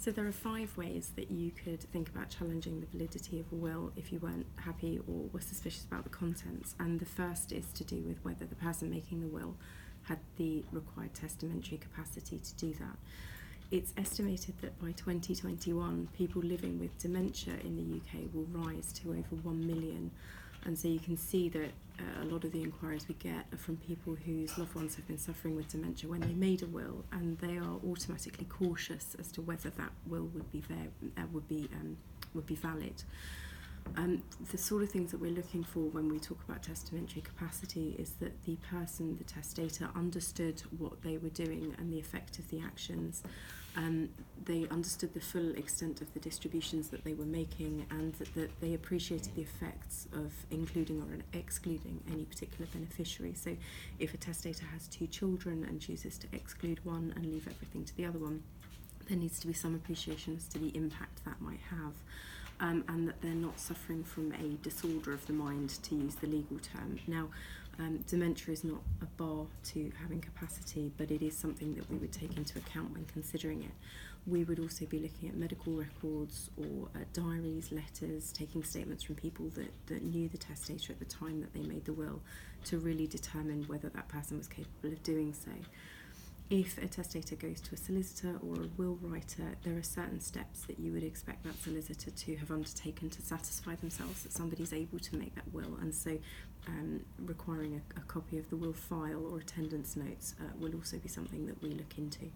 So there are 5 ways that you could think about challenging the validity of a will if you weren't happy or were suspicious about the contents. And the first is to do with whether the person making the will had the required testamentary capacity to do that. It's estimated that by 2021, people living with dementia in the UK will rise to over 1 million. And so you can see that a lot of the inquiries we get are from people whose loved ones have been suffering with dementia when they made a will, and they are automatically cautious as to whether that will would be valid. The sort of things that we're looking for when we talk about testamentary capacity is that the person, the testator, understood what they were doing and the effect of the actions. They understood the full extent of the distributions that they were making, and that they appreciated the effects of including or excluding any particular beneficiary. So if a testator has 2 children and chooses to exclude one and leave everything to the other one, there needs to be some appreciation as to the impact that might have. And that they're not suffering from a disorder of the mind, to use the legal term. Now, dementia is not a bar to having capacity, but it is something that we would take into account when considering it. We would also be looking at medical records or diaries, letters, taking statements from people that knew the testator at the time that they made the will, to really determine whether that person was capable of doing so. If a testator goes to a solicitor or a will writer, there are certain steps that you would expect that solicitor to have undertaken to satisfy themselves that somebody's able to make that will, and so requiring a copy of the will file or attendance notes will also be something that we look into.